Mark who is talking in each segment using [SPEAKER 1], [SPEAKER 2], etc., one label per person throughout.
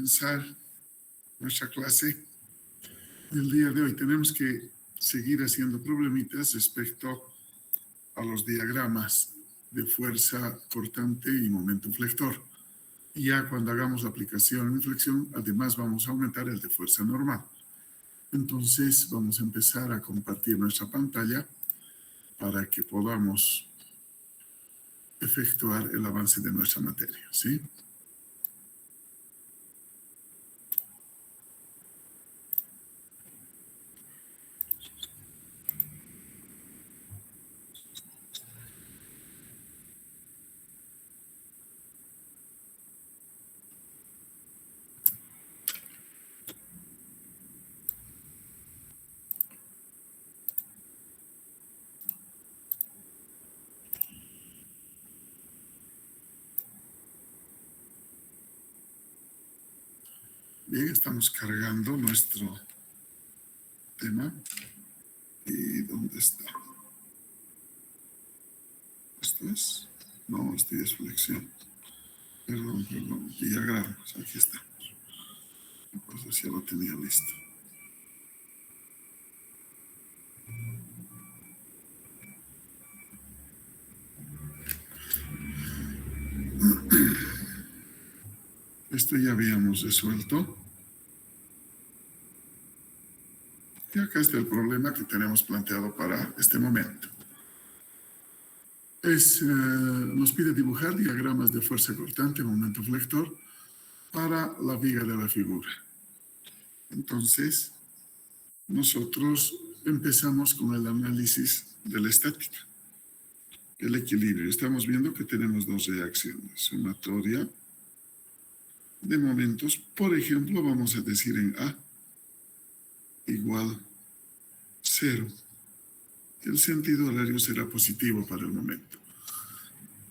[SPEAKER 1] comenzar nuestra clase del día de hoy. Tenemos que seguir haciendo problemitas respecto a los diagramas de fuerza cortante y momento flector. Y ya cuando hagamos la aplicación en flexión, además vamos a aumentar el de fuerza normal. Entonces vamos a empezar a compartir nuestra pantalla para que podamos efectuar el avance de nuestra materia, ¿sí? Bien, estamos cargando nuestro tema. ¿Y dónde está? ¿Esto es? No, esto es flexión. Perdón, diagramas, aquí estamos. Pues ya lo tenía listo. Esto ya habíamos resuelto. Y acá está el problema que tenemos planteado para este momento. Nos pide dibujar diagramas de fuerza cortante, momento flector, para la viga de la figura. Entonces, nosotros empezamos con el análisis de la estática, el equilibrio. Estamos viendo que tenemos dos reacciones, sumatoria de momentos. Por ejemplo, vamos a decir en A igual 0. El sentido horario será positivo para el momento.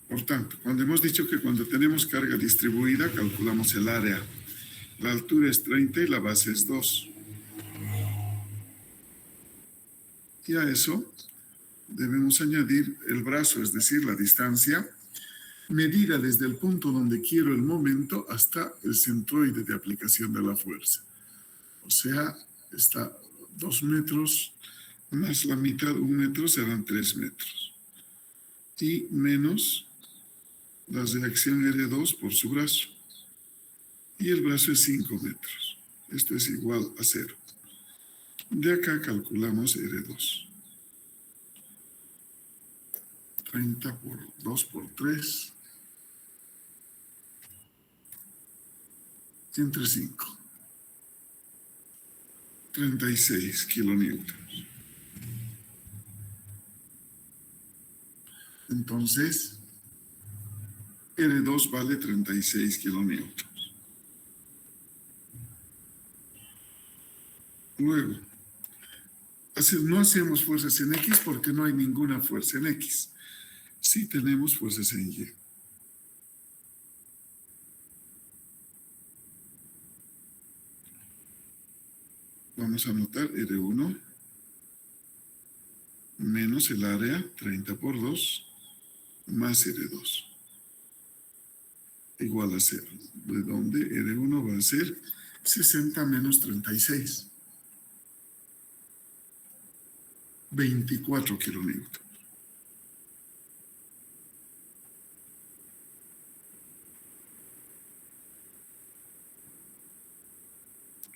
[SPEAKER 1] Por tanto, cuando hemos dicho que cuando tenemos carga distribuida, calculamos el área. La altura es 30 y la base es 2. Y a eso debemos añadir el brazo, es decir, la distancia, medida desde el punto donde quiero el momento hasta el centroide de aplicación de la fuerza. O sea, está 2 metros más la mitad, 1 metro, serán 3 metros. Y menos la reacción R2 por su brazo. Y el brazo es 5 metros. Esto es igual a 0. De acá calculamos R2. 30 por 2 por 3. Entre 5. 36 kilonewtons. Entonces, R2 vale 36 kilonewtons. Luego, no hacemos fuerzas en X porque no hay ninguna fuerza en X. Sí tenemos fuerzas en Y. Vamos a anotar R1 menos el área, 30 por 2, más R2. Igual a 0. De donde R1 va a ser 60 menos 36. 24 kilonewtons.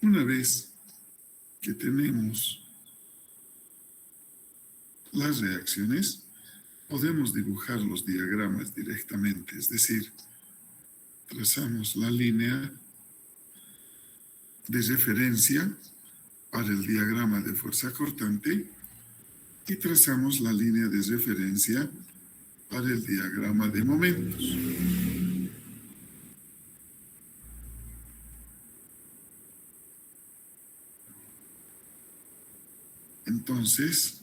[SPEAKER 1] Una vez que tenemos las reacciones, podemos dibujar los diagramas directamente, es decir, trazamos la línea de referencia para el diagrama de fuerza cortante y trazamos la línea de referencia para el diagrama de momentos. Entonces,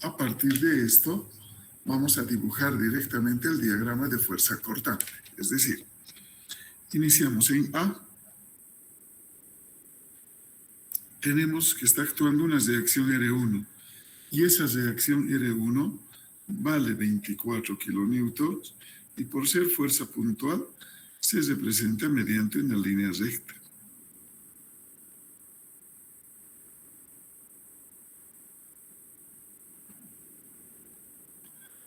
[SPEAKER 1] a partir de esto, vamos a dibujar directamente el diagrama de fuerza cortante. Es decir, iniciamos en A. Tenemos que está actuando una reacción R1. Y esa reacción R1 vale 24 kilonewtons. Y por ser fuerza puntual, se representa mediante una línea recta.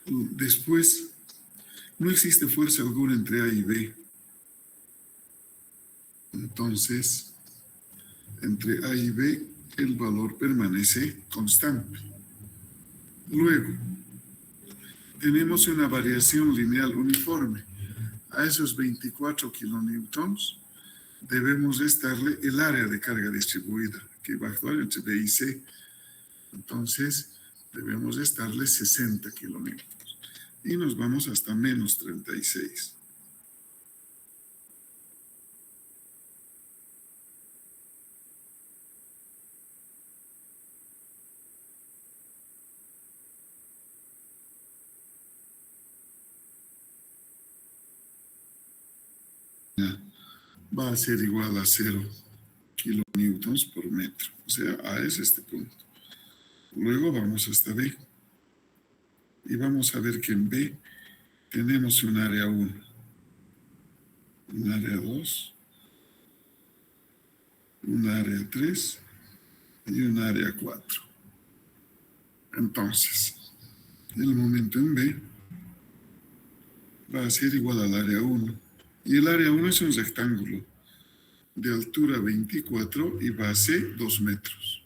[SPEAKER 1] Después, no existe fuerza alguna entre A y B. Entonces, entre A y B, el valor permanece constante. Luego, tenemos una variación lineal uniforme. A esos 24 kilonewtons debemos restarle el área de carga distribuida, que va a actuar entre B y C. Entonces, debemos restarle 60 kilonewtons. Y nos vamos hasta menos 36. Va a ser igual a 0 kilonewtons por metro. O sea, A es este punto. Luego vamos hasta B. Y vamos a ver que en B tenemos un área 1, un área 2, un área 3 y un área 4. Entonces, el momento en B va a ser igual al área 1. Y el área 1 es un rectángulo de altura 24 y base 2 metros.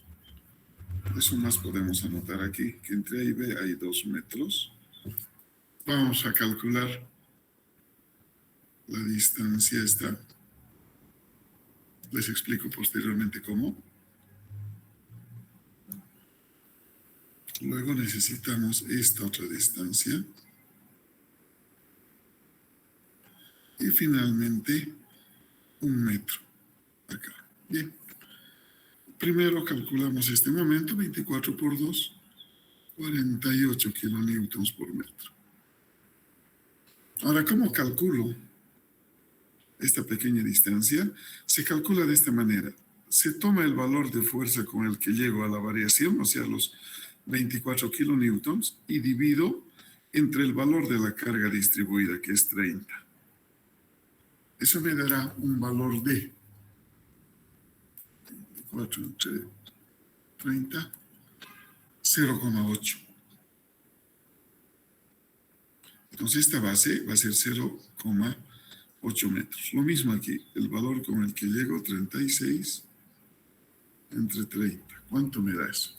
[SPEAKER 1] Eso más podemos anotar aquí, que entre A y B hay 2 metros. Vamos a calcular la distancia esta. Les explico posteriormente cómo. Luego necesitamos esta otra distancia. Y finalmente, 1 metro. Acá. Bien. Primero calculamos este momento, 24 por 2, 48 kilonewtons por metro. Ahora, ¿cómo calculo esta pequeña distancia? Se calcula de esta manera. Se toma el valor de fuerza con el que llego a la variación, o sea, los 24 kilonewtons, y divido entre el valor de la carga distribuida, que es 30. Eso me dará un valor de 24 entre 30, 0,8. Entonces esta base va a ser 0,8 metros. Lo mismo aquí, el valor con el que llego, 36 entre 30. ¿Cuánto me da eso?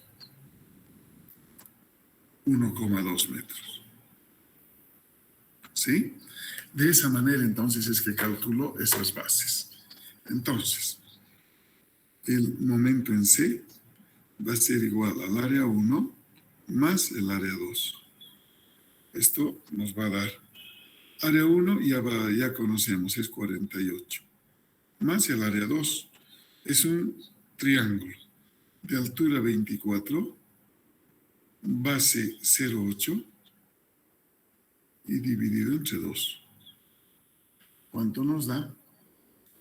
[SPEAKER 1] 1,2 metros. ¿Sí? De esa manera entonces es que calculo esas bases. Entonces, el momento en C va a ser igual al área 1 más el área 2. Esto nos va a dar área 1, ya conocemos, es 48. Más el área 2. Es un triángulo de altura 24, base 0,8 y dividido entre 2. ¿Cuánto nos da?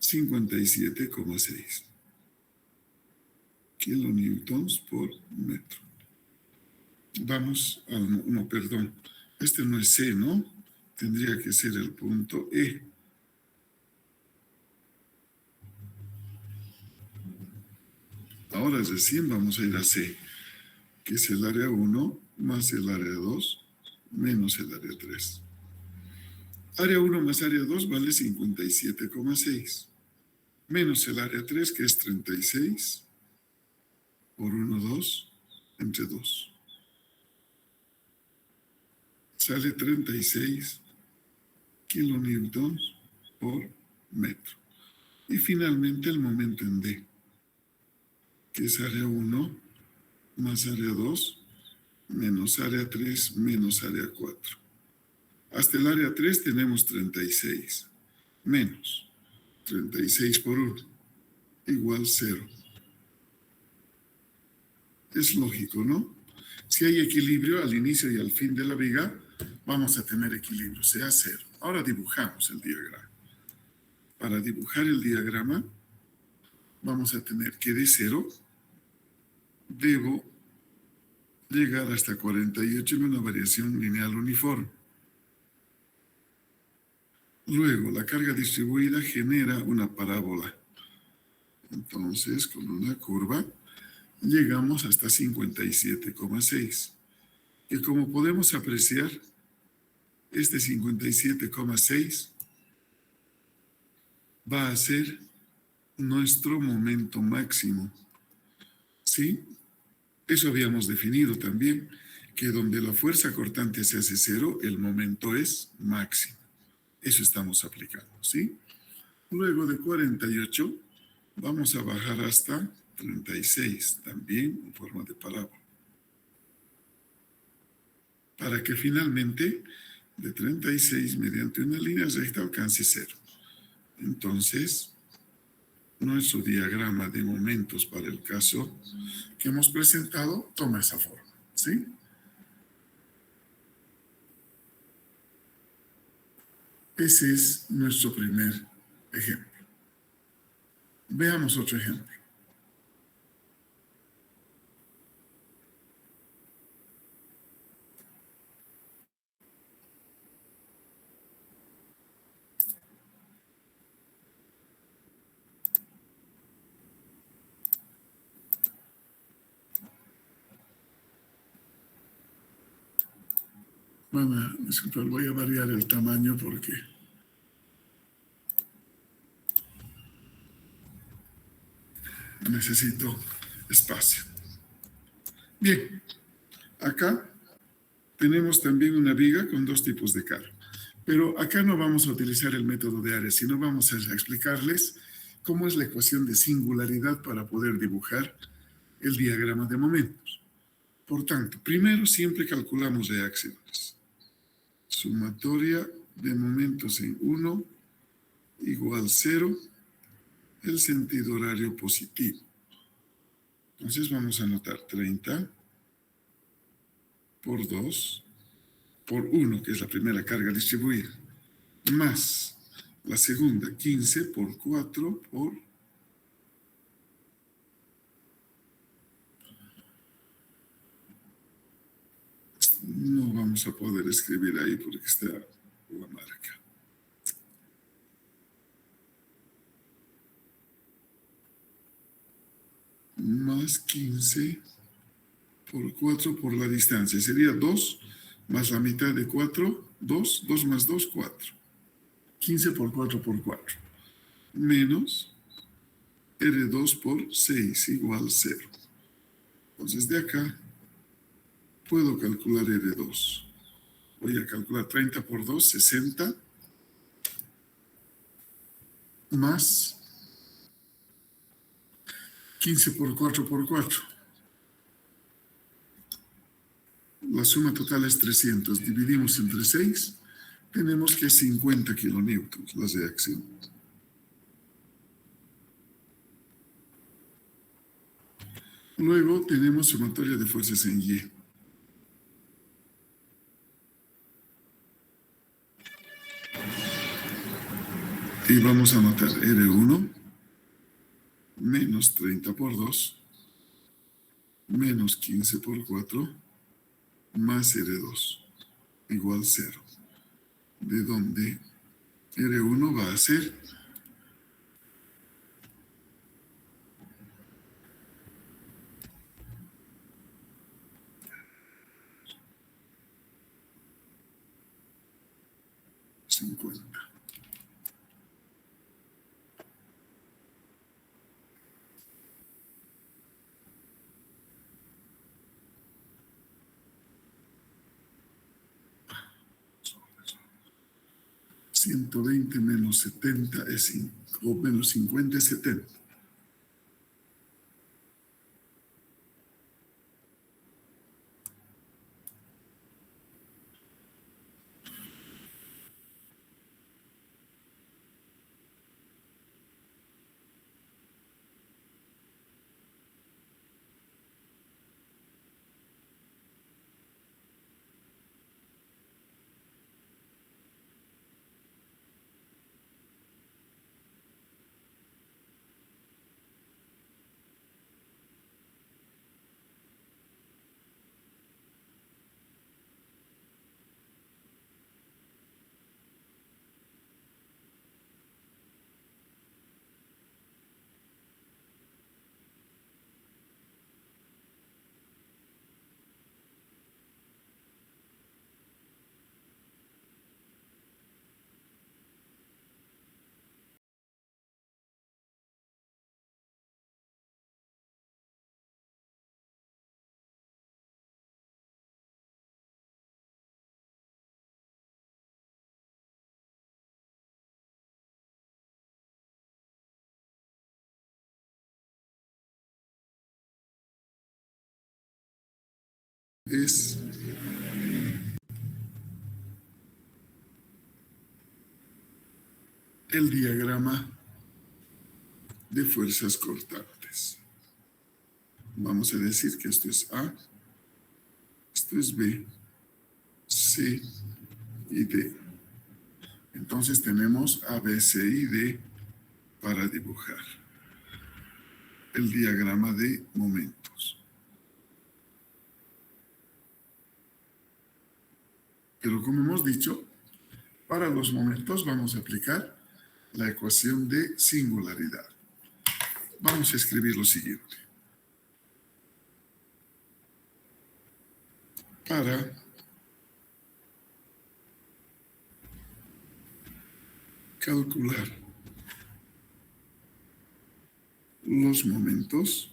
[SPEAKER 1] 57,6 kilonewtons por metro. Vamos al, no, perdón, este no es C, ¿no? Tendría que ser el punto E. Ahora recién vamos a ir a C, que es el área 1 más el área 2 menos el área 3. Área 1 más área 2 vale 57,6. Menos el área 3, que es 36, por 1, 2, entre 2. Sale 36 kilonewtons por metro. Y finalmente el momento en D, que es área 1 más área 2 menos área 3 menos área 4. Hasta el área 3 tenemos 36 menos 36 por 1 igual 0. Es lógico, ¿no? Si hay equilibrio al inicio y al fin de la viga, vamos a tener equilibrio, sea 0. Ahora dibujamos el diagrama. Para dibujar el diagrama, vamos a tener que de 0 debo llegar hasta 48 en una variación lineal uniforme. Luego, la carga distribuida genera una parábola. Entonces, con una curva, llegamos hasta 57,6. Que como podemos apreciar, este 57,6 va a ser nuestro momento máximo. ¿Sí? Eso habíamos definido también, que donde la fuerza cortante se hace cero, el momento es máximo. Eso estamos aplicando, ¿sí? Luego de 48, vamos a bajar hasta 36, también en forma de parábola. Para que finalmente, de 36, mediante una línea recta, alcance cero. Entonces, nuestro diagrama de momentos para el caso que hemos presentado toma esa forma, ¿sí? Ese es nuestro primer ejemplo. Veamos otro ejemplo. Bueno, disculpa, voy a variar el tamaño porque necesito espacio. Bien, acá tenemos también una viga con dos tipos de carga. Pero acá no vamos a utilizar el método de área, sino vamos a explicarles cómo es la ecuación de singularidad para poder dibujar el diagrama de momentos. Por tanto, primero siempre calculamos reacciones. Sumatoria de momentos en 1 igual 0, el sentido horario positivo. Entonces vamos a anotar 30 por 2 por 1, que es la primera carga distribuida, más la segunda 15 por 4 por... No vamos a poder escribir ahí porque está la marca. Más 15 por 4 por la distancia. Sería 2 más la mitad de 4, 2, 2 más 2, 4. 15 por 4 por 4. Menos R2 por 6 igual 0. Entonces de acá puedo calcular R2. Voy a calcular 30 por 2, 60. Más 15 por 4 por 4. La suma total es 300. Dividimos entre 6. Tenemos que 50 kilonewtons la reacción. Luego tenemos sumatoria de fuerzas en Y. Y vamos a anotar R1 menos 30 por 2 menos 15 por 4 más R2 igual 0. De donde R1 va a ser 50. $120 menos 70 es 5, o menos 50 es 70. es el diagrama de fuerzas cortantes. Vamos a decir que esto es A, esto es B, C y D. Entonces tenemos A, B, C y D para dibujar el diagrama de momentos. Pero como hemos dicho, para los momentos vamos a aplicar la ecuación de singularidad. Vamos a escribir lo siguiente. Para calcular los momentos,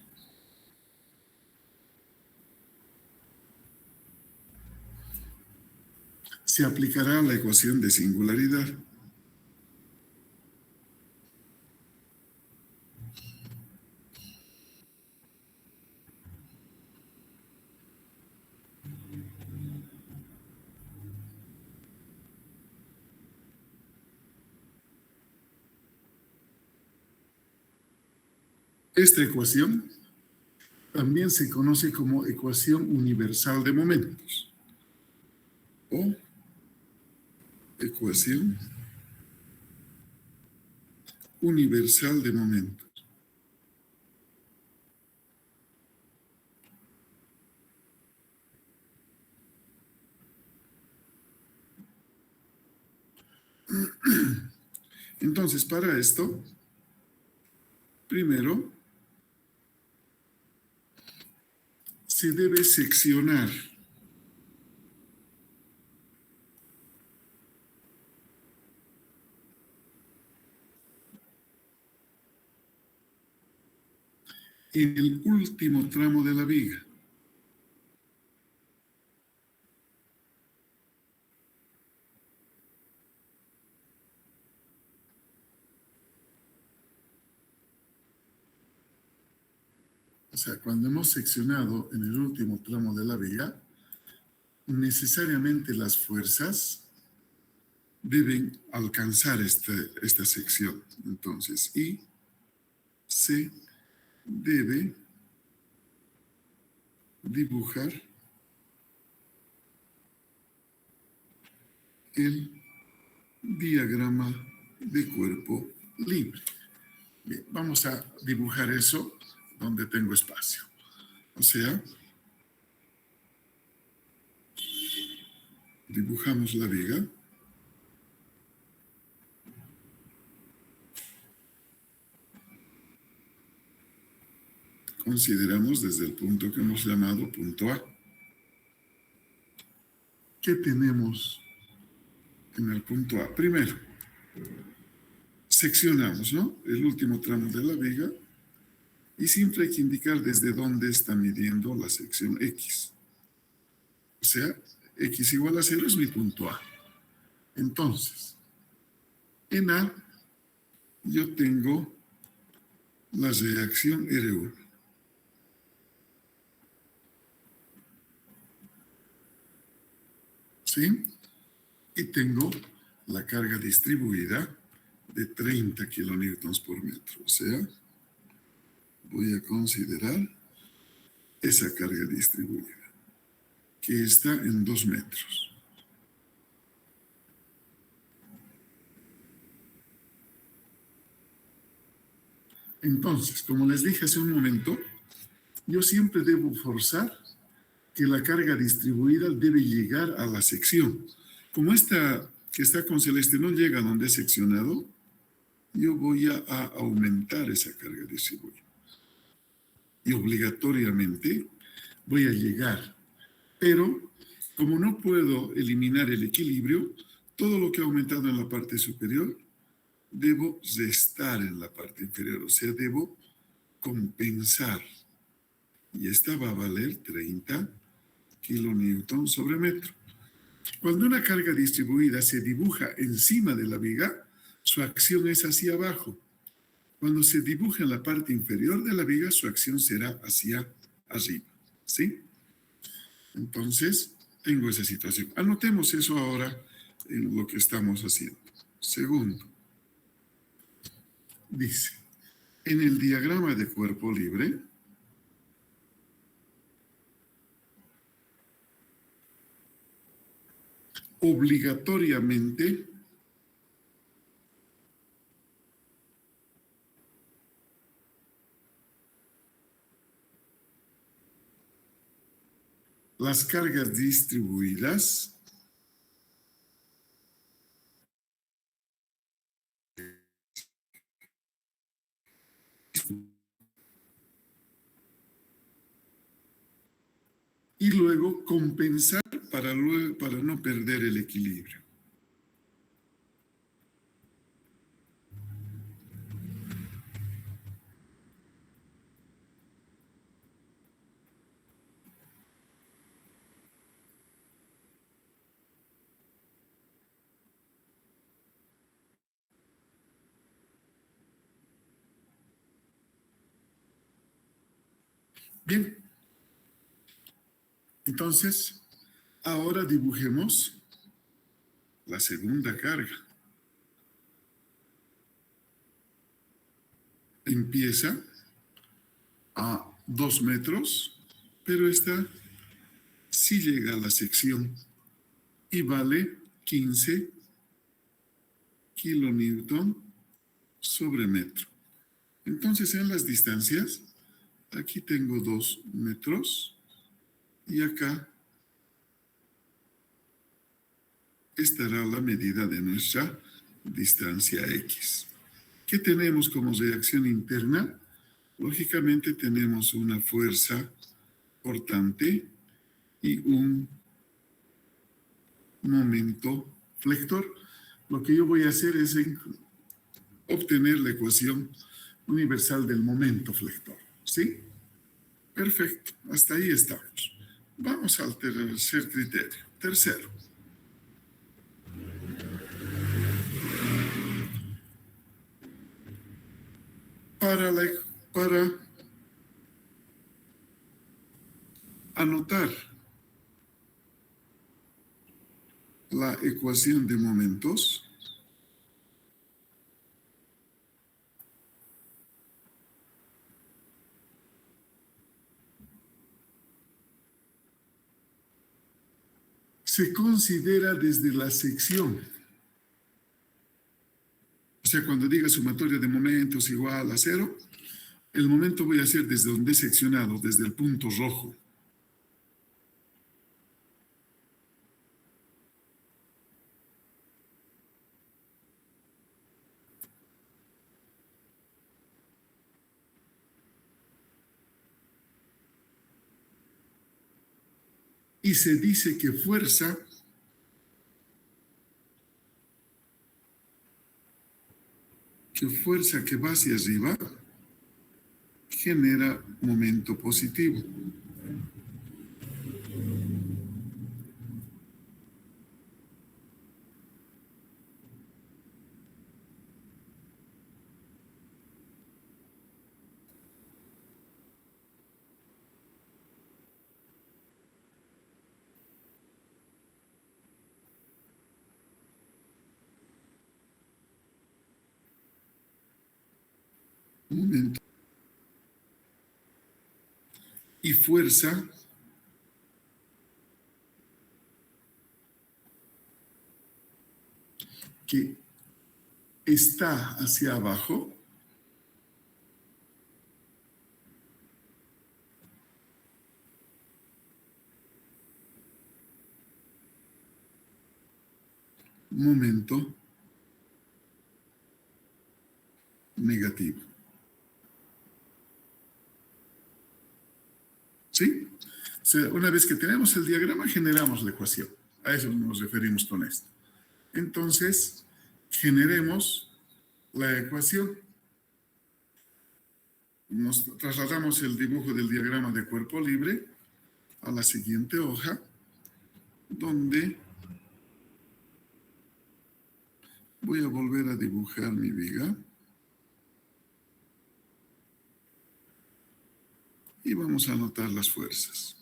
[SPEAKER 1] se aplicará la ecuación de singularidad. Esta ecuación también se conoce como ecuación universal de momentos o ecuación universal de momentos. Entonces, para esto, primero se debe seccionar el último tramo de la viga. O sea, cuando hemos seccionado en el último tramo de la viga, necesariamente las fuerzas deben alcanzar esta sección. Entonces, I se debe dibujar el diagrama de cuerpo libre. Bien, vamos a dibujar eso donde tengo espacio. O sea, dibujamos la viga. Consideramos desde el punto que hemos llamado punto A. ¿Qué tenemos en el punto A? Primero, seccionamos, ¿no?, el último tramo de la viga y siempre hay que indicar desde dónde está midiendo la sección X. O sea, X igual a 0 es mi punto A. Entonces, en A yo tengo la reacción R1. ¿Sí? Y tengo la carga distribuida de 30 kilonewtons por metro. O sea, voy a considerar esa carga distribuida, que está en 2 metros. Entonces, como les dije hace un momento, yo siempre debo forzar que la carga distribuida debe llegar a la sección. Como esta que está con celeste no llega donde es seccionado, yo voy a aumentar esa carga distribuida. Y obligatoriamente voy a llegar. Pero como no puedo eliminar el equilibrio, todo lo que ha aumentado en la parte superior, debo restar en la parte inferior. O sea, debo compensar. Y esta va a valer 30 kilonewtons sobre metro. Cuando una carga distribuida se dibuja encima de la viga, su acción es hacia abajo. Cuando se dibuja en la parte inferior de la viga, su acción será hacia arriba. ¿Sí? Entonces, tengo esa situación. Anotemos eso ahora en lo que estamos haciendo. Segundo, dice, en el diagrama de cuerpo libre, obligatoriamente las cargas distribuidas y luego compensar para no perder el equilibrio. Bien, entonces, ahora dibujemos la segunda carga. Empieza a 2 metros, pero esta sí llega a la sección y vale 15 kilonewton sobre metro. Entonces, en las distancias, aquí tengo 2 metros y acá estará la medida de nuestra distancia X. ¿Qué tenemos como reacción interna? Lógicamente tenemos una fuerza portante y un momento flector. Lo que yo voy a hacer es obtener la ecuación universal del momento flector. ¿Sí? Perfecto. Hasta ahí estamos. Vamos al tercer criterio. Tercero. Para anotar la ecuación de momentos, se considera desde la sección. O sea, cuando diga sumatoria de momentos igual a 0, el momento voy a hacer desde donde he seccionado, desde el punto rojo. Y se dice que fuerza que va hacia arriba genera momento positivo. Momento. Y fuerza que está hacia abajo momento negativo. ¿Sí? O sea, una vez que tenemos el diagrama, generamos la ecuación. A eso nos referimos con esto. Entonces, generemos la ecuación. Nos trasladamos el dibujo del diagrama de cuerpo libre a la siguiente hoja, donde voy a volver a dibujar mi viga. Y vamos a anotar las fuerzas.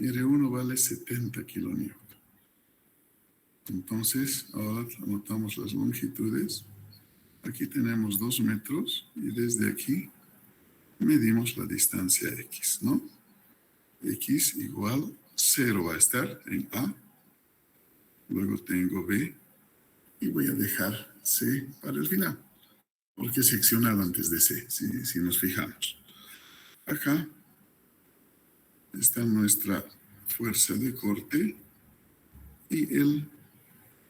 [SPEAKER 1] R1 vale 70 kilonewton. Entonces, ahora anotamos las longitudes. Aquí tenemos 2 metros y desde aquí medimos la distancia X, ¿no? X igual 0 va a estar en A. Luego tengo B y voy a dejar C para el final, porque es seccional antes de C, si nos fijamos. Acá está nuestra fuerza de corte y el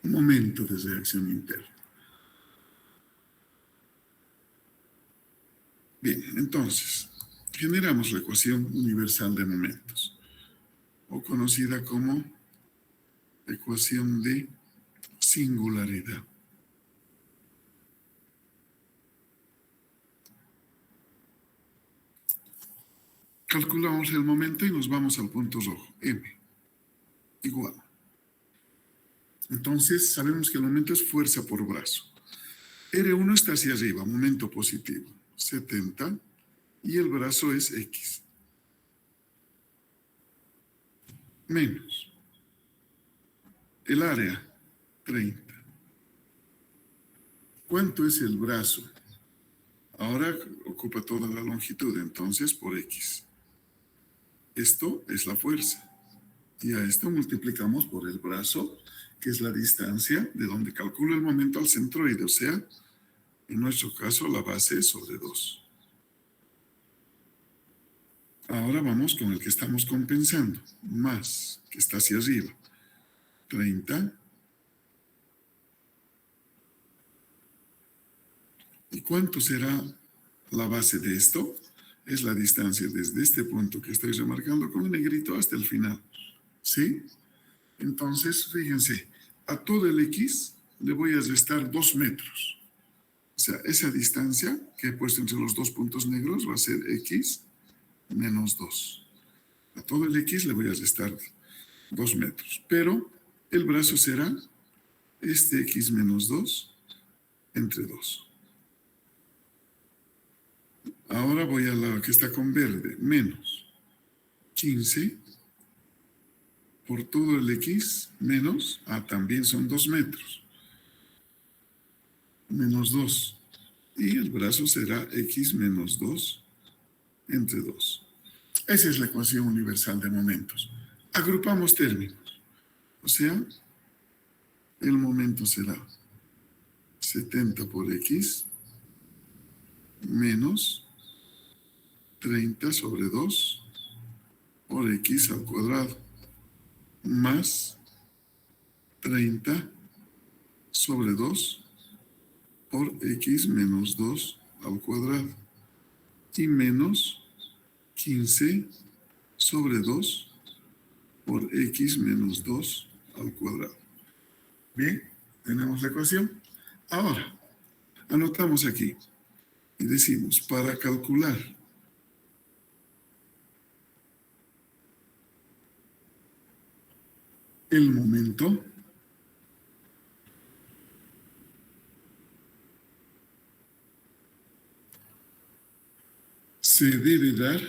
[SPEAKER 1] momento de reacción interna. Bien, entonces, generamos la ecuación universal de momentos, o conocida como ecuación de singularidad. Calculamos el momento y nos vamos al punto rojo, M, igual. Entonces, sabemos que el momento es fuerza por brazo. R1 está hacia arriba, momento positivo, 70, y el brazo es X. Menos el área, 30. ¿Cuánto es el brazo? Ahora ocupa toda la longitud, entonces por X. Esto es la fuerza. Y a esto multiplicamos por el brazo, que es la distancia de donde calculo el momento al centroide, o sea, en nuestro caso la base sobre 2. Ahora vamos con el que estamos compensando, más, que está hacia arriba, 30. ¿Y cuánto será la base de esto? Es la distancia desde este punto que estoy remarcando con el negrito hasta el final. ¿Sí? Entonces, fíjense, a todo el X le voy a restar 2 metros. O sea, esa distancia que he puesto entre los dos puntos negros va a ser X menos 2. A todo el X le voy a restar 2 metros. Pero el brazo será este X menos 2 entre 2. Ahora voy a la que está con verde, menos 15 por todo el X menos, también son 2 metros, menos 2. Y el brazo será X menos 2 entre 2. Esa es la ecuación universal de momentos. Agrupamos términos. O sea, el momento será 70 por X menos 30 sobre 2 por X al cuadrado más 30 sobre 2 por X menos 2 al cuadrado y menos 15 sobre 2 por X menos 2 al cuadrado. Bien, tenemos la ecuación. Ahora, anotamos aquí y decimos, para calcular el momento, se debe dar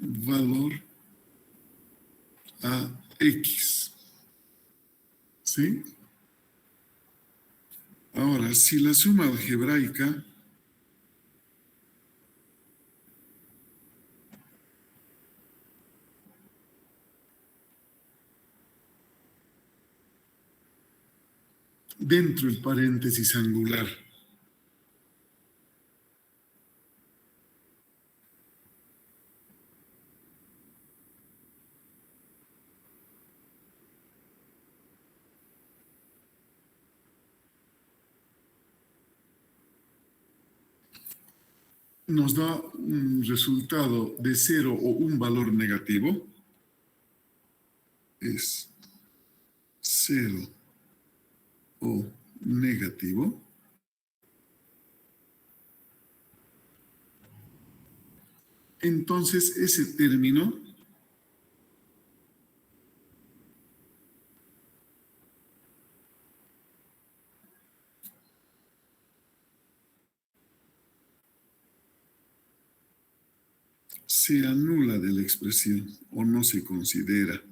[SPEAKER 1] valor a X. ¿Sí? Ahora, si la suma algebraica dentro del paréntesis angular nos da un resultado de 0 o un valor negativo, es 0 o negativo, entonces ese término se anula de la expresión o no se considera.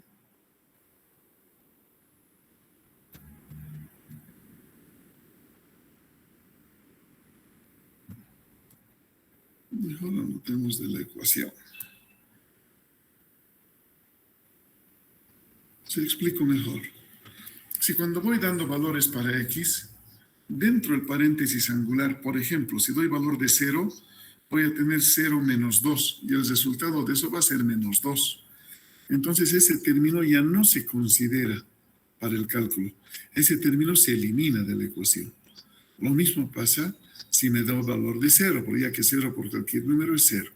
[SPEAKER 1] Mejor anotemos de la ecuación. Se explico mejor. Si cuando voy dando valores para x, dentro del paréntesis angular, por ejemplo, si doy valor de 0, voy a tener 0 menos 2, y el resultado de eso va a ser menos 2. Entonces ese término ya no se considera para el cálculo. Ese término se elimina de la ecuación. Lo mismo pasa si me da un valor de 0, porque ya que 0 por cualquier número es 0.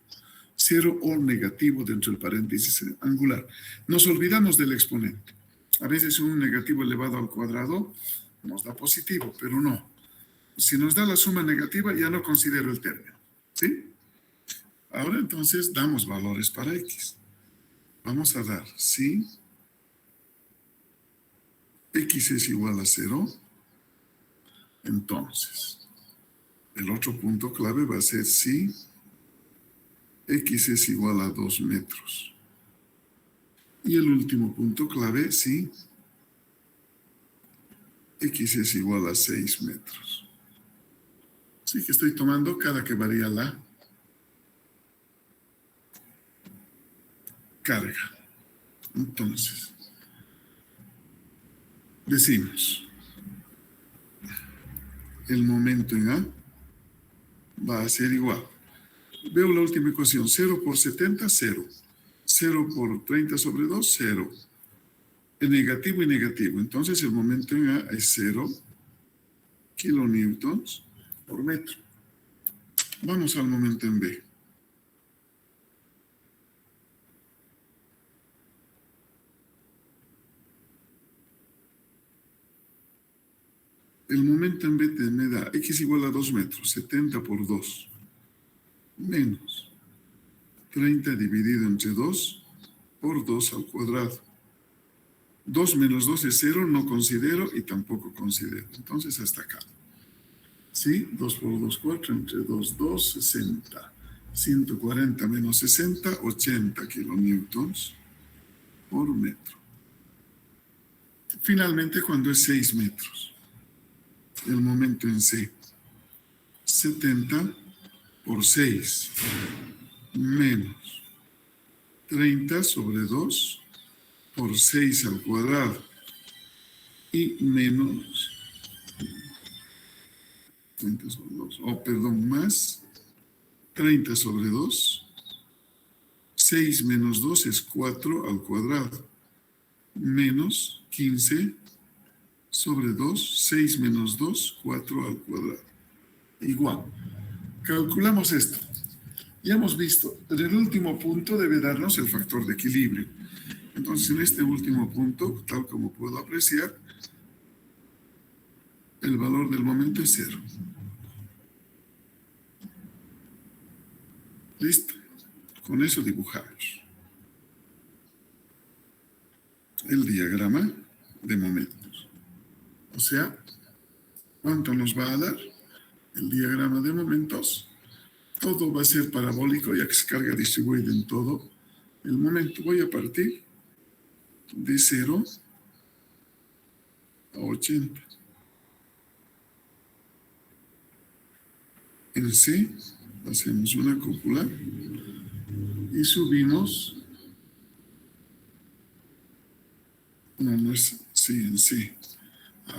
[SPEAKER 1] 0 o negativo dentro del paréntesis angular. Nos olvidamos del exponente. A veces un negativo elevado al cuadrado nos da positivo, pero no. Si nos da la suma negativa, ya no considero el término. ¿Sí? Ahora entonces damos valores para x. Vamos a dar si x es igual a 0, entonces el otro punto clave va a ser si x es igual a 2 metros. Y el último punto clave, si x es igual a 6 metros. Así que estoy tomando cada que varía la carga. Entonces, decimos, el momento en A va a ser igual. Veo la última ecuación, 0 por 70, 0. 0 por 30 sobre 2, 0. Es negativo y negativo. Entonces el momento en A es 0 kilonewtons por metro. Vamos al momento en B. El momento en B me da x igual a 2 metros, 70 por 2, menos 30 dividido entre 2 por 2 al cuadrado. 2 menos 2 es 0, no considero y tampoco considero. Entonces hasta acá. ¿Sí? 2 por 2, 4, entre 2, 2, 60. 140 menos 60, 80 kilonewtons por metro. Finalmente, cuando es 6 metros, el momento en C, 70 por 6 menos 30 sobre 2 por 6 al cuadrado y menos 30 sobre 2, más 30 sobre 2, 6 menos 2 es 4 al cuadrado, menos 15 sobre 2, 6 menos 2, 4 al cuadrado. Igual. Calculamos esto. Ya hemos visto, en el último punto debe darnos el factor de equilibrio. Entonces, en este último punto, tal como puedo apreciar, el valor del momento es 0. Listo. Con eso dibujamos el diagrama de momentos. O sea, ¿cuánto nos va a dar el diagrama de momentos? Todo va a ser parabólico, ya que se carga distribuida en todo el momento. Voy a partir de 0 a 80. En C hacemos una cúpula y subimos. No es sí, en C.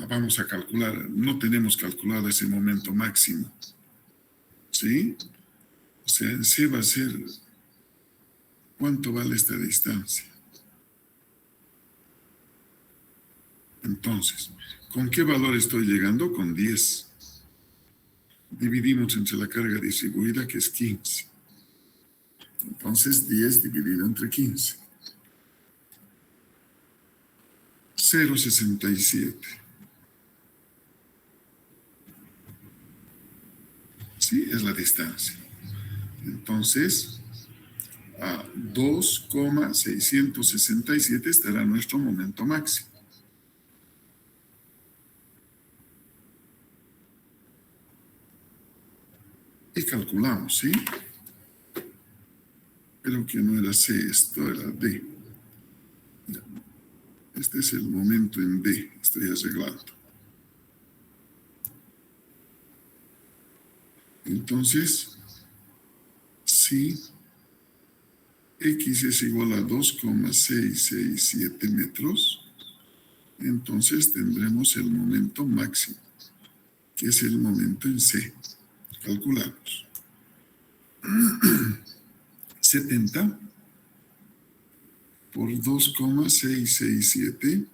[SPEAKER 1] Vamos a calcular, no tenemos calculado ese momento máximo. ¿Sí? O sea, en C va a ser, ¿cuánto vale esta distancia? Entonces, ¿con qué valor estoy llegando? Con 10. Dividimos entre la carga distribuida, que es 15. Entonces, 10 dividido entre 15. 0,67. Sí, es la distancia. Entonces, a 2,667 estará nuestro momento máximo. Y calculamos, ¿sí? Creo que no era C, esto era D. Este es el momento en D, estoy arreglando. Entonces, si X es igual a 2,667 metros, entonces tendremos el momento máximo, que es el momento en C. Calculamos. 70 por 2,667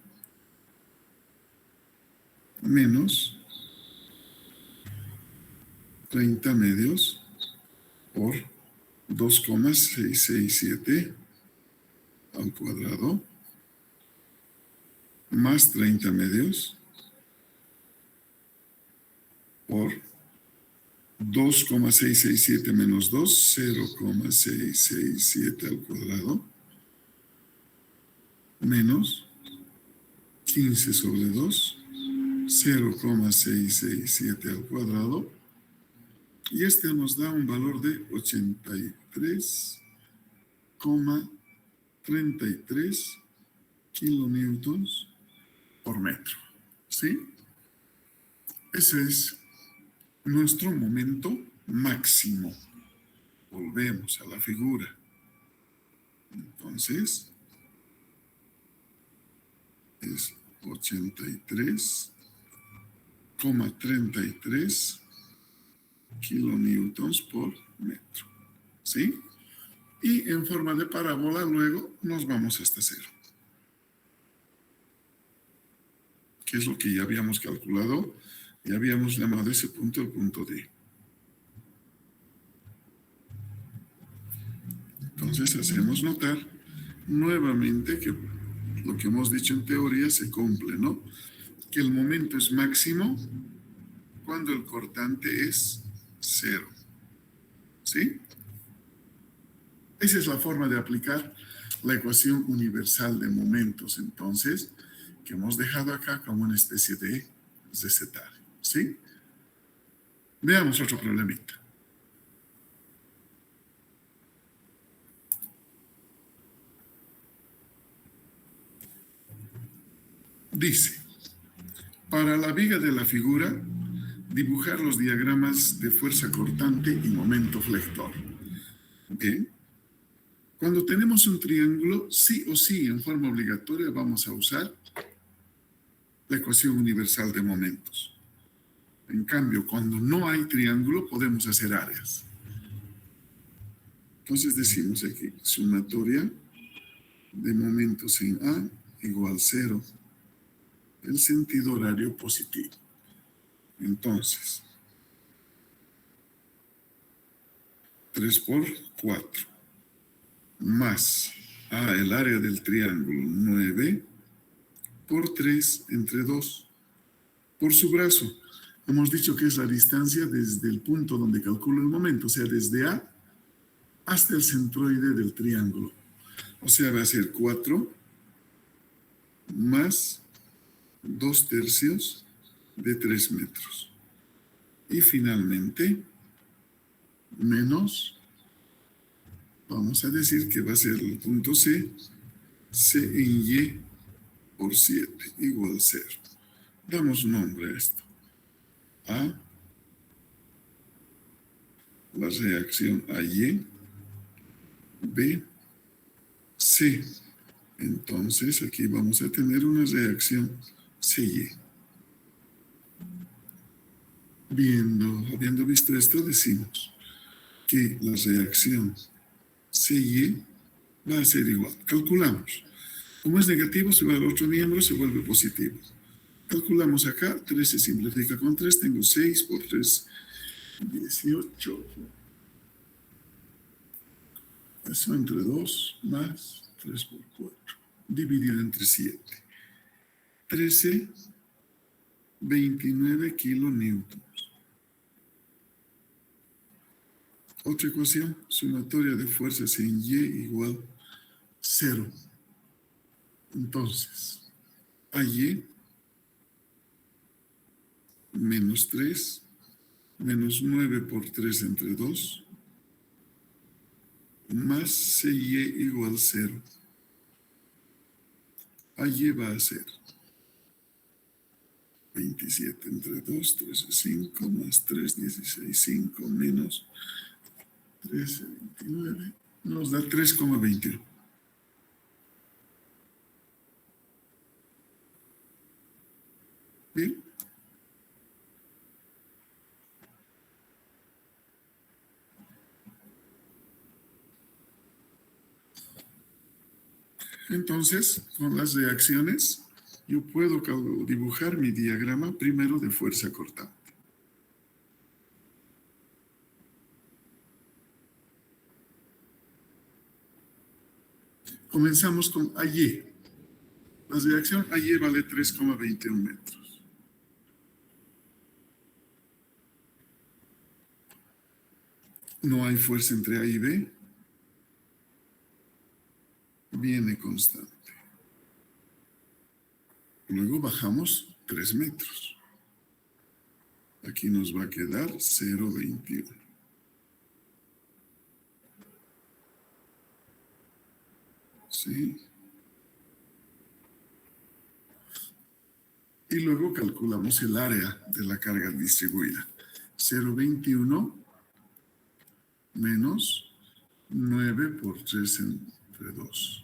[SPEAKER 1] menos 30 medios por 2,667 al cuadrado más 30 medios por 2,667 menos 2, 0,667 al cuadrado menos 15 sobre 2, 0,667 al cuadrado, y este nos da un valor de 83,33 kilonewtons por metro. ¿Sí? Ese es nuestro momento máximo. Volvemos a la figura. Entonces, es 83,33 kilonewtons por metro. ¿Sí? Y en forma de parábola luego nos vamos hasta cero. Que es lo que ya habíamos calculado. Ya habíamos llamado ese punto el punto D. Entonces hacemos notar nuevamente que lo que hemos dicho en teoría se cumple, ¿no? Que el momento es máximo cuando el cortante es cero. ¿Sí? Esa es la forma de aplicar la ecuación universal de momentos, entonces, que hemos dejado acá como una especie de recetario. ¿Sí? Veamos otro problemita. Dice, para la viga de la figura, dibujar los diagramas de fuerza cortante y momento flector. Bien. Cuando tenemos un triángulo, sí o sí, en forma obligatoria, vamos a usar la ecuación universal de momentos. En cambio, cuando no hay triángulo, podemos hacer áreas. Entonces decimos aquí, sumatoria de momentos en A igual 0. El sentido horario positivo. Entonces, 3 por 4 más el área del triángulo 9 por 3 entre 2 por su brazo. Hemos dicho que es la distancia desde el punto donde calculo el momento, o sea, desde A hasta el centroide del triángulo. O sea, va a ser 4 más 2/3 de 3 metros. Y finalmente, menos, vamos a decir que va a ser el punto C, C en Y por 7 igual 0. Damos nombre a esto. A, la reacción AY, B, C. Entonces aquí vamos a tener una reacción CY. Habiendo visto esto, decimos que la reacción CY va a ser igual. Calculamos. Como es negativo, se va al otro miembro, se vuelve positivo. Calculamos acá, 3 se simplifica con 3, tengo 6 por 3, 18. Eso entre 2 más 3 por 4, dividido entre 7. 13, 29 kilonewtons. Otra ecuación, sumatoria de fuerzas en Y igual 0. Entonces, AY menos 3, menos 9 por 3 entre 2, más CY igual 0. AY va a ser 27 entre 2, 13, 5, más 3, 16, 5, menos 13, 29, nos da 3,21. Bien. Entonces, con las reacciones, yo puedo dibujar mi diagrama primero de fuerza cortante. Comenzamos con AY. La reacción AY vale 3,21 metros. No hay fuerza entre A y B. Viene constante. Luego bajamos 3 metros. Aquí nos va a quedar 0,21. ¿Sí? Y luego calculamos el área de la carga distribuida. 0,21 menos 9 por 3 entre 2.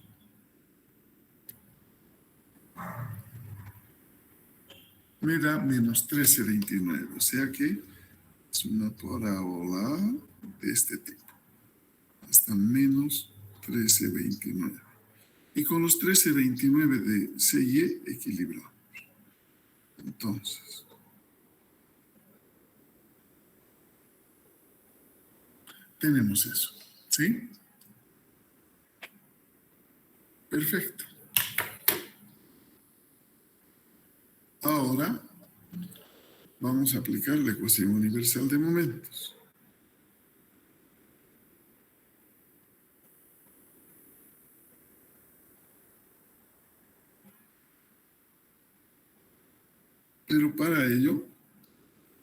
[SPEAKER 1] Me da menos 13,29. O sea que es una parábola de este tipo. Hasta menos 13,29. Y con los 13,29 de CY equilibramos. Entonces, tenemos eso. ¿Sí? Perfecto. Ahora vamos a aplicar la ecuación universal de momentos. Pero para ello,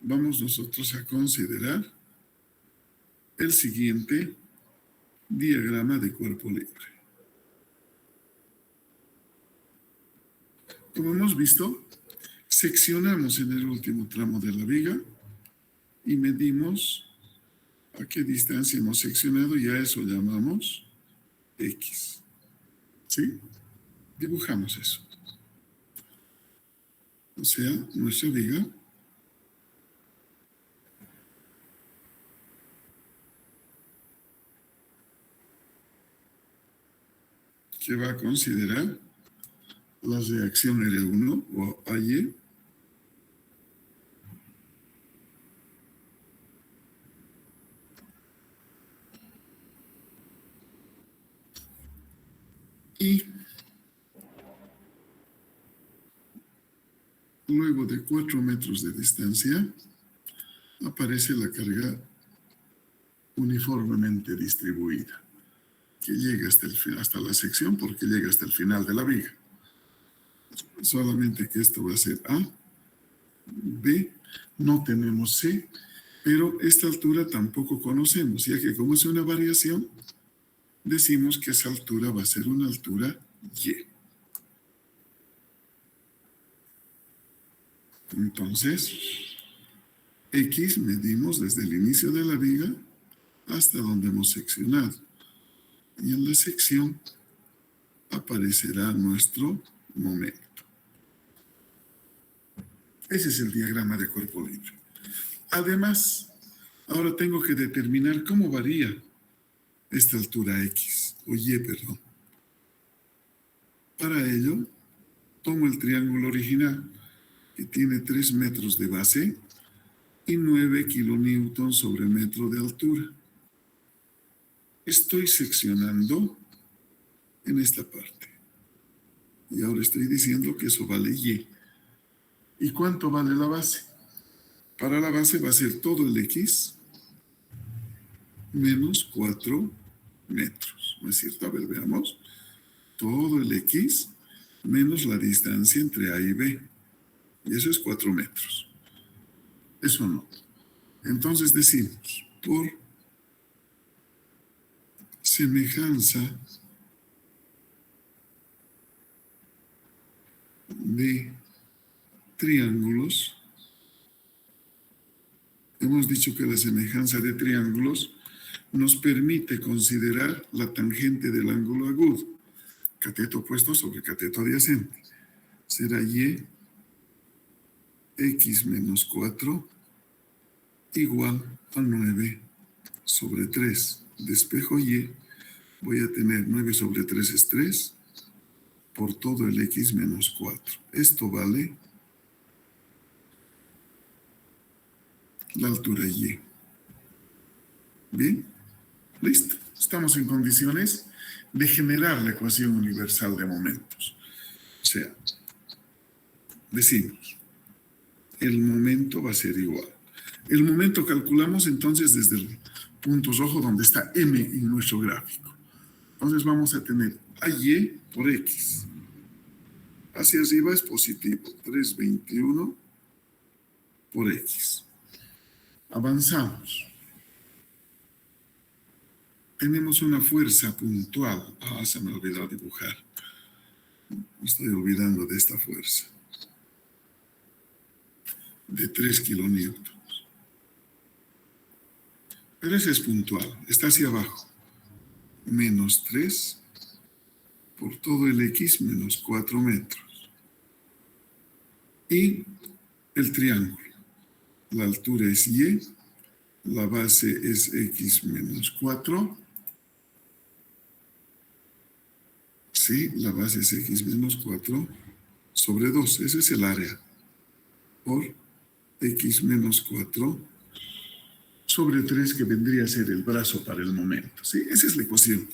[SPEAKER 1] vamos nosotros a considerar el siguiente diagrama de cuerpo libre. Como hemos visto, seccionamos en el último tramo de la viga y medimos a qué distancia hemos seccionado y a eso llamamos X. ¿Sí? Dibujamos eso. O sea, nuestra viga que va a considerar la reacción R1 o AY y luego de 4 metros de distancia aparece la carga uniformemente distribuida que llega hasta la sección porque llega hasta el final de la viga. Solamente que esto va a ser A, B, no tenemos C, pero esta altura tampoco conocemos, ya que como es una variación, decimos que esa altura va a ser una altura Y. Entonces, X medimos desde el inicio de la viga hasta donde hemos seccionado. Y en la sección aparecerá nuestro momento. Ese es el diagrama de cuerpo libre. Además, ahora tengo que determinar cómo varía esta altura X, o Y, perdón. Para ello, tomo el triángulo original, que tiene 3 metros de base y 9 kilonewtons sobre metro de altura. Estoy seccionando en esta parte. Y ahora estoy diciendo que eso vale Y. ¿Y cuánto vale la base? Para la base va a ser todo el X menos 4 metros. ¿No es cierto? A ver, veamos. Todo el X menos la distancia entre A y B. Y eso es 4 metros. Eso no. Entonces decimos, por semejanza de triángulos. Hemos dicho que la semejanza de triángulos nos permite considerar la tangente del ángulo agudo, cateto opuesto sobre cateto adyacente. Será y x menos 4 igual a 9 sobre 3. Despejo y, voy a tener 9 sobre 3 es 3 por todo el x menos 4. Esto vale la altura y. Bien, listo. Estamos en condiciones de generar la ecuación universal de momentos. O sea, decimos, el momento va a ser igual. El momento calculamos entonces desde el punto rojo donde está M en nuestro gráfico. Entonces vamos a tener AY por X. Hacia arriba es positivo, 321 por X. Avanzamos. Tenemos una fuerza puntual. Se me olvidó dibujar. Me estoy olvidando de esta fuerza. De 3 kilonewtons. Pero ese es puntual, está hacia abajo. Menos 3 por todo el x menos 4 metros. Y el triángulo. La altura es y, la base es x menos 4. Sí, la base es x menos 4 sobre 2. Ese es el área. Por x menos 4 sobre 3, que vendría a ser el brazo para el momento. ¿Sí? Esa es la ecuación.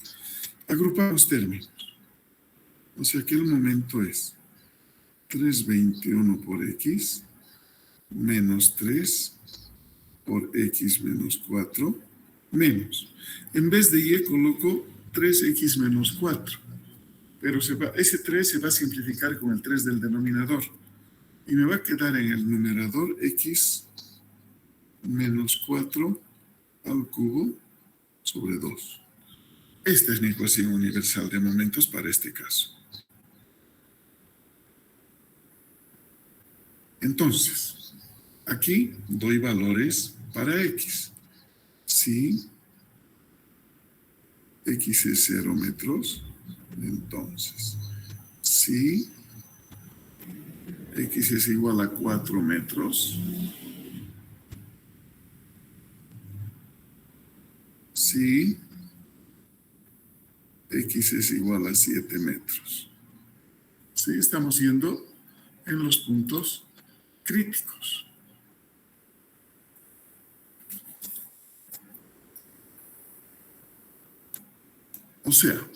[SPEAKER 1] Agrupamos términos. O sea que el momento es 321 por x menos 3 por x menos 4 menos. En vez de y coloco 3x menos 4. Pero ese 3 se va a simplificar con el 3 del denominador. Y me va a quedar en el numerador x menos 4 al cubo sobre 2. Esta es mi ecuación universal de momentos para este caso. Entonces, aquí doy valores para x. Si x es 0 metros, entonces, si x es igual a 4 metros, si x es igual a 7 metros. Sí, estamos yendo en los puntos críticos. O sea,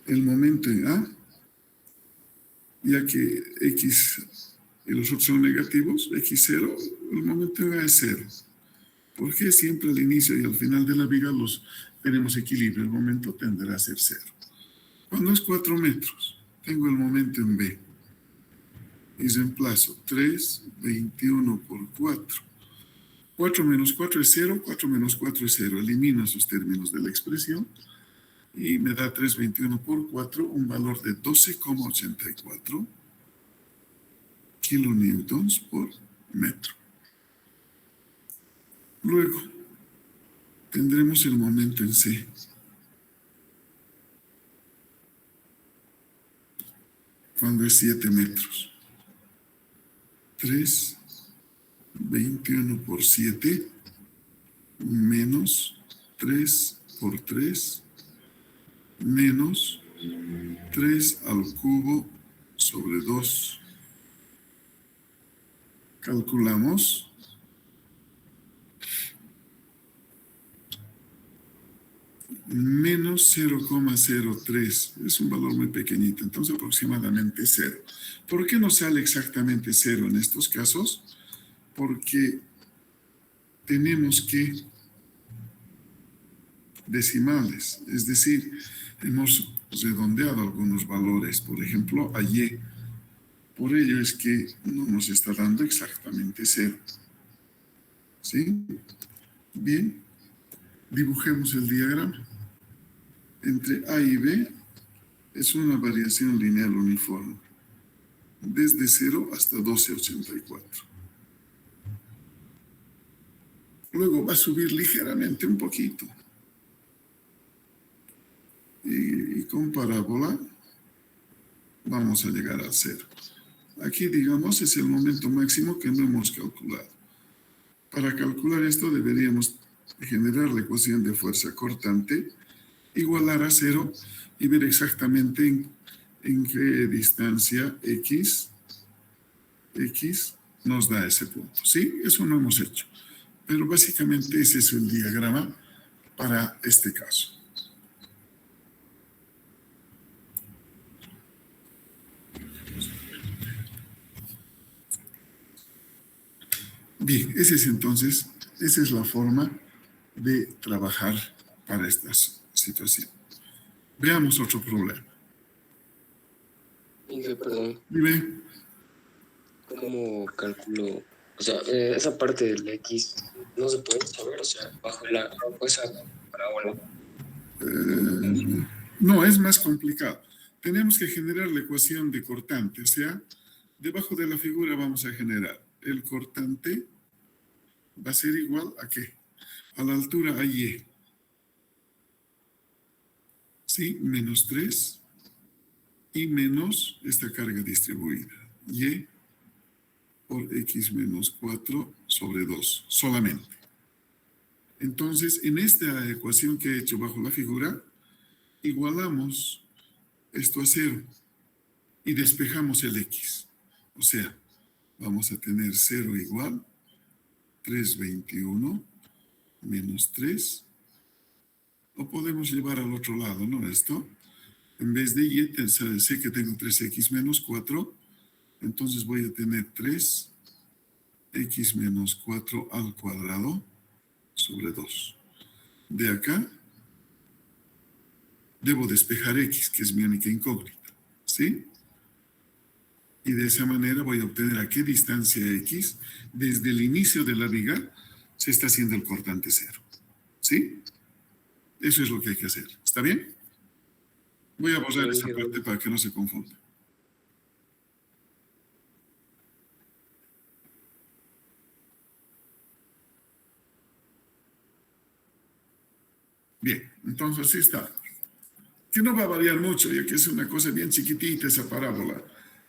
[SPEAKER 1] el momento en A, ya que x y los otros son negativos, x0, el momento en A es 0. Porque siempre al inicio y al final de la viga tenemos equilibrio, el momento tenderá a ser 0. Cuando es 4 metros, tengo el momento en B. Y reemplazo 3, 21 por 4. 4 menos 4 es 0, 4 menos 4 es 0. Elimino esos términos de la expresión y me da 321 por 4, un valor de 12,84 kilonewtons por metro. Luego, tendremos el momento en C. Cuando es 7 metros. 3, 21 por 7, menos 3 por 3, menos 3 al cubo sobre 2. Calculamos. Menos 0,03. Es un valor muy pequeñito, entonces aproximadamente 0. ¿Por qué no sale exactamente 0 en estos casos? Porque tenemos que decimales, es decir, hemos redondeado algunos valores, por ejemplo, a y. Por ello es que no nos está dando exactamente 0. ¿Sí? Bien, dibujemos el diagrama. entre A y B es una variación lineal uniforme, desde 0 hasta 12,84. Luego va a subir ligeramente un poquito. Y con parábola vamos a llegar a 0. Aquí, digamos, es el momento máximo que no hemos calculado. Para calcular esto deberíamos generar la ecuación de fuerza cortante, igualar a 0 y ver exactamente en qué distancia X nos da ese punto. ¿Sí? Eso no hemos hecho. Pero básicamente ese es el diagrama para este caso. Bien, esa es la forma de trabajar para esta situación. Veamos otro problema.
[SPEAKER 2] Perdón.
[SPEAKER 1] Dime.
[SPEAKER 2] ¿Cómo calculo? O sea, esa parte del X no se puede saber, o sea, bajo esa parábola.
[SPEAKER 1] No, es más complicado. Tenemos que generar la ecuación de cortante, o sea, debajo de la figura vamos a generar el cortante, va a ser igual a ¿qué? A la altura AY. ¿Sí? Menos 3 y menos esta carga distribuida. Y por X menos 4 sobre 2, solamente. Entonces, en esta ecuación que he hecho bajo la figura, igualamos esto a 0 y despejamos el X. O sea, vamos a tener 0 igual 321 menos 3. O podemos llevar al otro lado, ¿no? Esto, en vez de Y, sé que tengo 3X menos 4, entonces voy a tener 3X menos 4 al cuadrado sobre 2. De acá, debo despejar X, que es mi única incógnita, ¿sí? Y de esa manera voy a obtener a qué distancia X, desde el inicio de la viga, se está haciendo el cortante 0, ¿sí? Eso es lo que hay que hacer, ¿está bien? Voy a borrar esa parte para que no se confunda. Bien, entonces así está. Que no va a variar mucho, ya que es una cosa bien chiquitita esa parábola.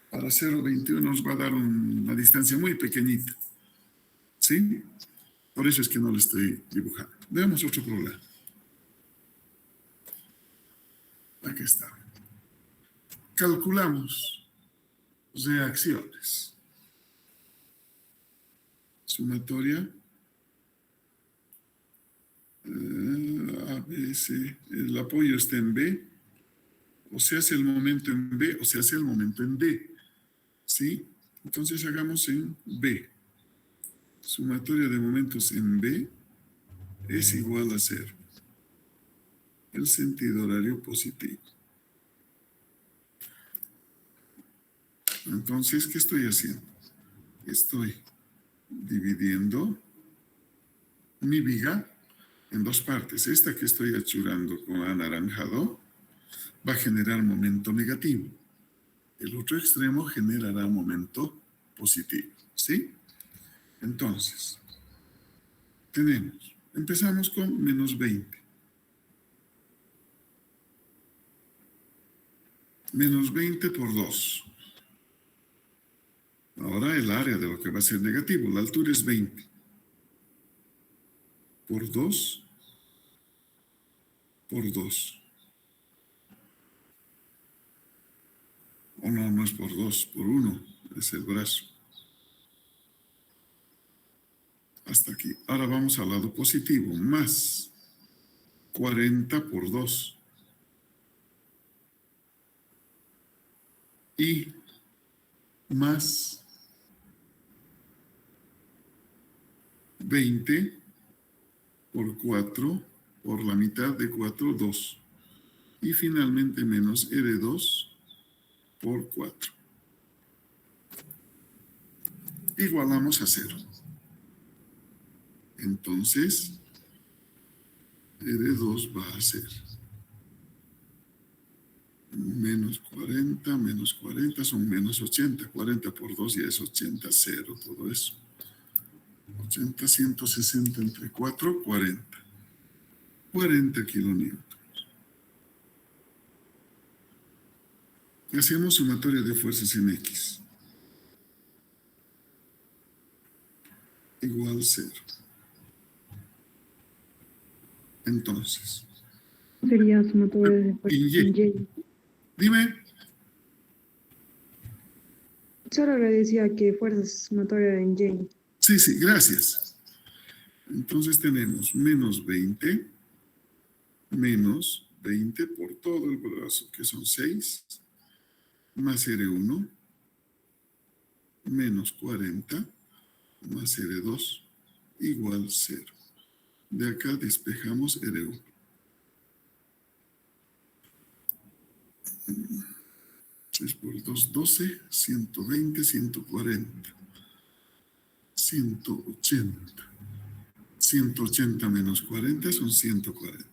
[SPEAKER 1] Para 0,21 nos va a dar una distancia muy pequeñita. ¿Sí? Por eso es que no lo estoy dibujando. Veamos otro problema. Aquí está. Calculamos reacciones. Sumatoria. A, B, C. El apoyo está en B. O se hace el momento en B o se hace el momento en D. ¿Sí? Entonces hagamos en B. Sumatoria de momentos en B es igual a 0. El sentido horario positivo. Entonces, ¿qué estoy haciendo? Estoy dividiendo mi viga en dos partes. Esta que estoy achurando con anaranjado va a generar momento negativo. El otro extremo generará momento positivo. ¿Sí? Entonces, empezamos con menos 20. Menos 20 por 2. Ahora el área de lo que va a ser negativo. La altura es 20. Por 2. Por 2. O no, no es por 2, por 1. Es el brazo. Hasta aquí. Ahora vamos al lado positivo. Más 40 por 2. Y más 20 por 4 por la mitad de 4, 2. Y finalmente menos E de 2 por 4. Igualamos a 0. Entonces, E de 2 va a ser menos 40 son menos 80. 40 por 2 ya es 80, 0, todo eso. 80, 160 entre 4, 40. 40 kilonewtons. Hacemos sumatoria de fuerzas en X. Igual 0. Entonces.
[SPEAKER 3] Sería sumatoria de fuerzas en Y.
[SPEAKER 1] Dime.
[SPEAKER 3] Solo le decía que fuerzas sumatoria en Y.
[SPEAKER 1] Sí, sí, gracias. Entonces tenemos menos 20 por todo el brazo, que son 6, más R1, menos 40, más R2, igual 0. De acá despejamos R1. 6 por 2, 12, 120, 140, 180. 180 menos 40 son 140.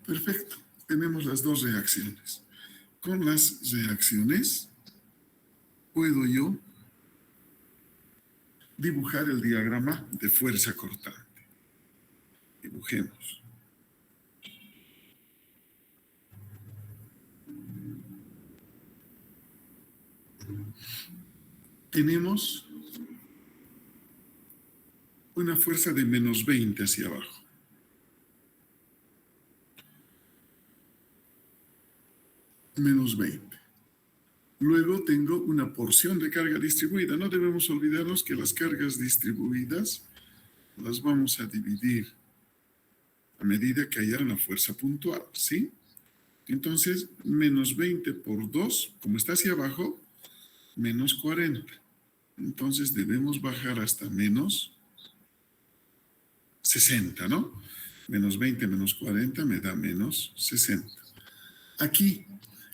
[SPEAKER 1] Perfecto. Tenemos las dos reacciones. Con las reacciones puedo yo dibujar el diagrama de fuerza cortante. Dibujemos. Tenemos una fuerza de menos 20 hacia abajo. Menos 20. Luego tengo una porción de carga distribuida. No debemos olvidarnos que las cargas distribuidas las vamos a dividir a medida que haya una fuerza puntual, ¿sí? Entonces, menos 20 por 2, como está hacia abajo, menos 40. Entonces, debemos bajar hasta menos 60, ¿no? Menos 20 menos 40 me da menos 60. Aquí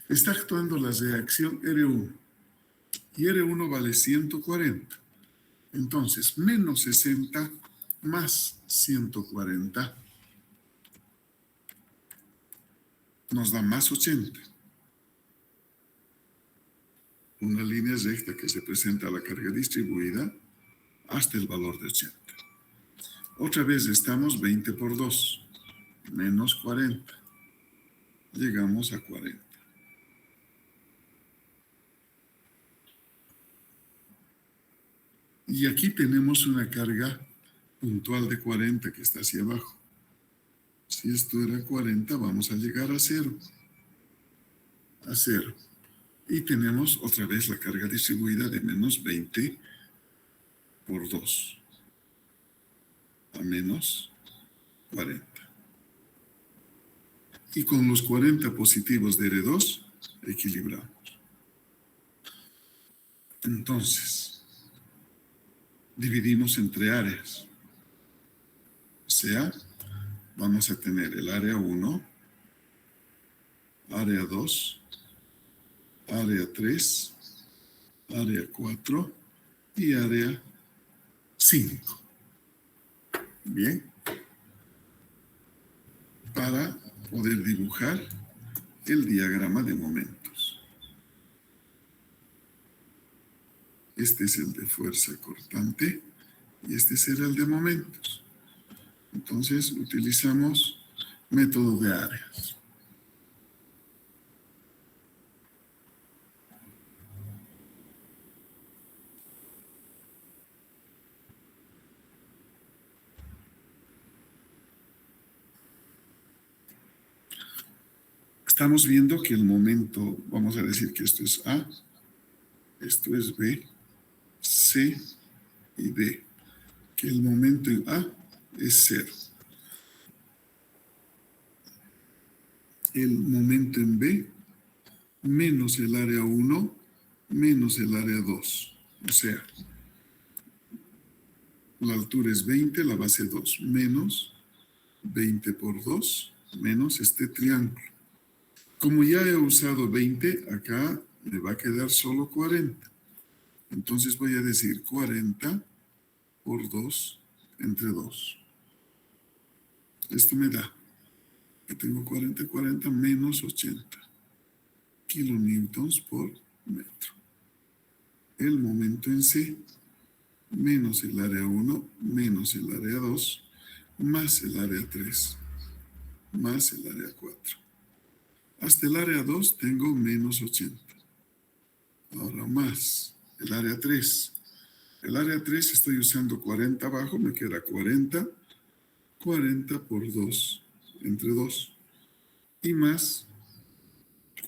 [SPEAKER 1] está actuando la reacción R1. Y R1 vale 140. Entonces, menos 60 más 140 nos da más 80. Una línea recta que se presenta a la carga distribuida hasta el valor de 80. Otra vez estamos 20 por 2, menos 40. Llegamos a 40. Y aquí tenemos una carga puntual de 40 que está hacia abajo. Si esto era 40, vamos a llegar a 0. A 0. Y tenemos otra vez la carga distribuida de menos 20 por 2. A menos 40. Y con los 40 positivos de R2, equilibramos. Entonces, dividimos entre áreas. O sea, vamos a tener el área 1, área 2, área 3, área 4 y área 5. Bien. Para poder dibujar el diagrama de momentos. Este es el de fuerza cortante y este será el de momentos. Entonces, utilizamos método de áreas. Estamos viendo que el momento, vamos a decir que esto es A, esto es B, C y D. Que el momento en A es 0. El momento en B menos el área 1 menos el área 2. O sea, la altura es 20, la base 2, menos 20 por 2, menos este triángulo. Como ya he usado 20, acá me va a quedar solo 40. Entonces voy a decir 40 por 2 entre 2. Esto me da Aquí tengo 40, 40 menos 80 kilonewtons por metro. El momento en C menos el área 1 menos el área 2 más el área 3 más el área 4. Hasta el área 2 tengo menos 80. Ahora más el área 3. El área 3 estoy usando 40 abajo, me queda 40. 40 por 2, entre 2. Y más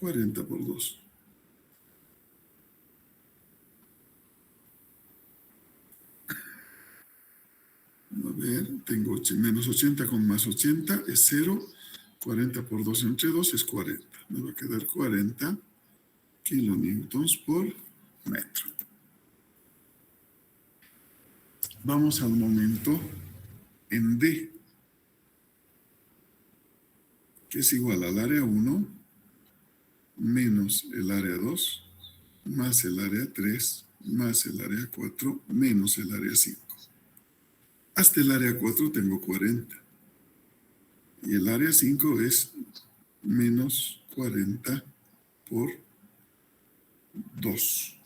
[SPEAKER 1] 40 por 2. A ver, tengo menos 80 con más 80 es 0. 40 por 2 entre 2 es 40. Me va a quedar 40 kilonewtons por metro. Vamos al momento en D, que es igual al área 1 menos el área 2 más el área 3 más el área 4 menos el área 5. Hasta el área 4 tengo 40. Y el área 5 es menos 40 por 2.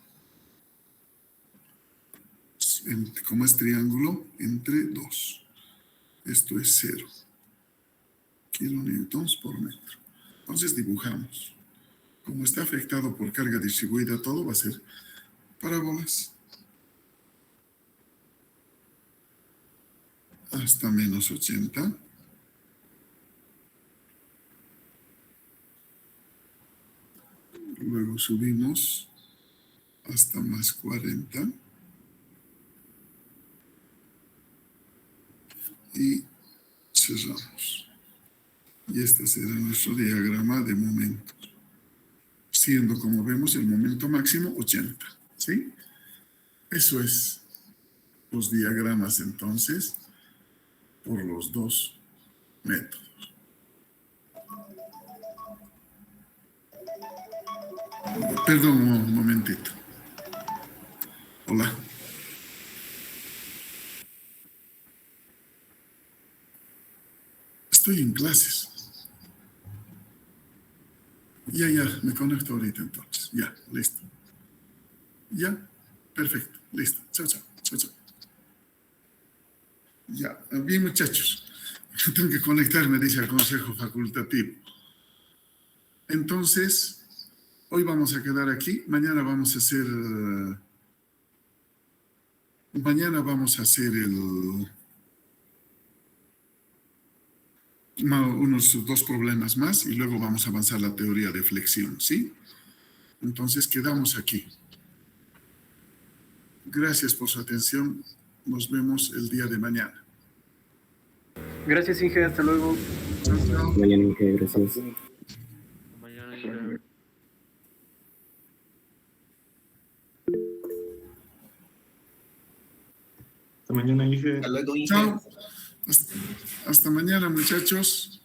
[SPEAKER 1] Como es triángulo, entre 2. Esto es 0 kilonewtons por metro. Entonces dibujamos. Como está afectado por carga distribuida, todo va a ser parábolas. Hasta menos 80. Luego subimos hasta más 40. Y cerramos. Y este será nuestro diagrama de momentos. Siendo, como vemos, el momento máximo 80. ¿Sí? Eso es los diagramas, entonces, por los dos métodos. Perdón, un momentito. Hola. Estoy en clases. Ya, me conecto ahorita entonces. Ya, listo. Ya, perfecto, listo. Chao. Ya, bien muchachos. Tengo que conectarme, dice el consejo facultativo. Entonces, hoy vamos a quedar aquí. Mañana vamos a hacer unos 2 problemas más y luego vamos a avanzar la teoría de flexión, ¿sí? Entonces, quedamos aquí. Gracias por su atención. Nos vemos el día de mañana.
[SPEAKER 4] Gracias, Inge. Hasta luego.
[SPEAKER 5] Mañana, Inge, gracias.
[SPEAKER 6] Mañana, Inge.
[SPEAKER 7] Hasta mañana, Inge.
[SPEAKER 8] Hasta luego, Inge.
[SPEAKER 1] Chao. Hasta mañana, muchachos.